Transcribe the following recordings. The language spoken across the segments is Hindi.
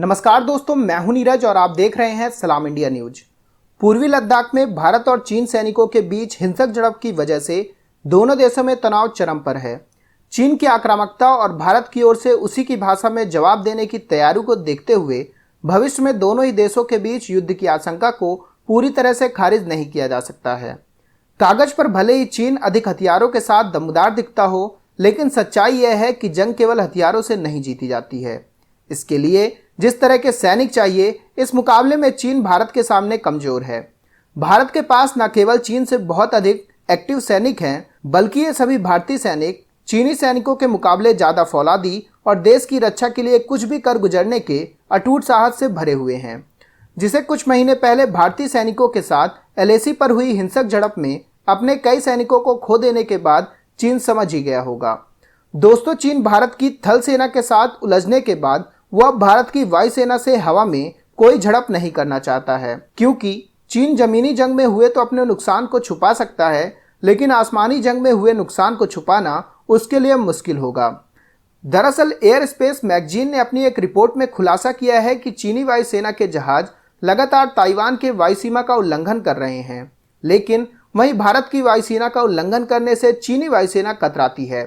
नमस्कार दोस्तों, मैं हूं नीरज और आप देख रहे हैं सलाम इंडिया न्यूज। पूर्वी लद्दाख में भारत और चीन सैनिकों के बीच हिंसक झड़प की वजह से दोनों देशों में तनाव चरम पर है। चीन की आक्रामकता और भारत की ओर से उसी की भाषा में जवाब देने की तैयारी को देखते हुए भविष्य में दोनों ही देशों के बीच युद्ध की आशंका को पूरी तरह से खारिज नहीं किया जा सकता है। कागज पर भले ही चीन अधिक हथियारों के साथ दमदार दिखता हो, लेकिन सच्चाई यह है कि जंग केवल हथियारों से नहीं जीती जाती है। इसके लिए जिस तरह के सैनिक चाहिए, इस मुकाबले में चीन भारत के सामने कमजोर है। भारत के पास न केवल चीन से बहुत अधिक एक्टिव सैनिक हैं, बल्कि ये सभी भारतीय सैनिक चीनी सैनिकों के मुकाबले ज़्यादा फौलादी और देश की रक्षा के लिए कुछ भी कर गुजरने के अटूट साहस से भरे हुए हैं, जिसे कुछ महीने पहले भारतीय सैनिकों के साथ एलएसी पर हुई हिंसक झड़प में अपने कई सैनिकों को खो देने के बाद चीन समझ ही गया होगा। दोस्तों, चीन भारत की थल सेना के साथ उलझने के बाद वह अब भारत की वायुसेना से हवा में कोई झड़प नहीं करना चाहता है, क्योंकि चीन जमीनी जंग में हुए तो अपने नुकसान को छुपा सकता है, लेकिन आसमानी जंग में हुए नुकसान को छुपाना उसके लिए मुश्किल होगा। दरअसल एयर स्पेस मैगजीन ने अपनी एक रिपोर्ट में खुलासा किया है कि चीनी वायुसेना के जहाज लगातार ताइवान के वायुसीमा का उल्लंघन कर रहे हैं, लेकिन वहीं भारत की वायुसेना का उल्लंघन करने से चीनी वायुसेना कतराती है।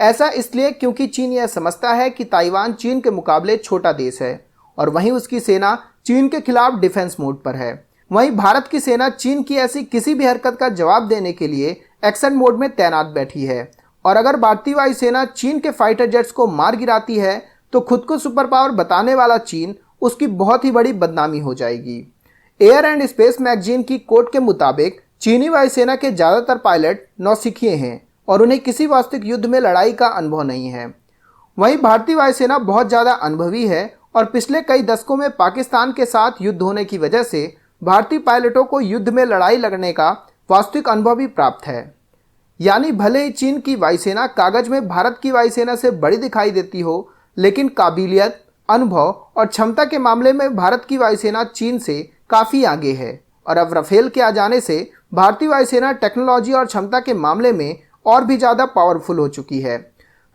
ऐसा इसलिए क्योंकि चीन यह समझता है कि ताइवान चीन के मुकाबले छोटा देश है और वहीं उसकी सेना चीन के खिलाफ डिफेंस मोड पर है। वहीं भारत की सेना चीन की ऐसी किसी भी हरकत का जवाब देने के लिए एक्शन मोड में तैनात बैठी है, और अगर भारतीय वायुसेना चीन के फाइटर जेट्स को मार गिराती है तो खुद को सुपर पावर बताने वाला चीन उसकी बहुत ही बड़ी बदनामी हो जाएगी। एयर एंड स्पेस मैगजीन की कोट के मुताबिक चीनी वायुसेना के ज़्यादातर पायलट नौसिखिए हैं और उन्हें किसी वास्तविक युद्ध में लड़ाई का अनुभव नहीं है। वहीं भारतीय वायुसेना बहुत ज़्यादा अनुभवी है और पिछले कई दशकों में पाकिस्तान के साथ युद्ध होने की वजह से भारतीय पायलटों को युद्ध में लड़ाई लड़ने का वास्तविक अनुभव भी प्राप्त है। यानी भले ही चीन की वायुसेना कागज में भारत की वायुसेना से बड़ी दिखाई देती हो, लेकिन काबिलियत, अनुभव और क्षमता के मामले में भारत की वायुसेना चीन से काफ़ी आगे है। और अब राफेल के आ जाने से भारतीय वायुसेना टेक्नोलॉजी और क्षमता के मामले में और भी ज़्यादा पावरफुल हो चुकी है।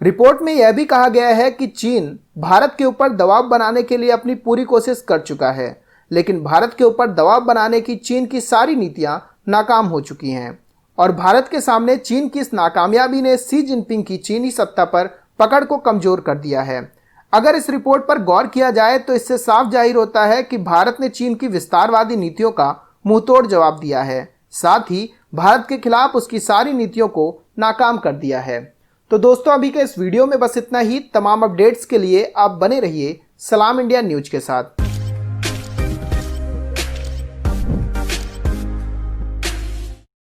रिपोर्ट में यह भी कहा गया है कि चीन भारत के ऊपर दबाव बनाने के लिए अपनी पूरी कोशिश कर चुका है, लेकिन भारत के ऊपर दबाव बनाने की चीन की सारी नीतियां नाकाम हो चुकी हैं और भारत के सामने चीन की इस नाकामयाबी ने शी जिनपिंग की चीनी सत्ता पर पकड़ को कमज़ोर कर दिया है। अगर इस रिपोर्ट पर गौर किया जाए तो इससे साफ जाहिर होता है कि भारत ने चीन की विस्तारवादी नीतियों का मुंहतोड़ जवाब दिया है, साथ ही भारत के खिलाफ उसकी सारी नीतियों को नाकाम कर दिया है। तो दोस्तों, अभी के इस वीडियो में बस इतना ही। तमाम अपडेट्स के लिए आप बने रहिए सलाम इंडिया न्यूज के साथ।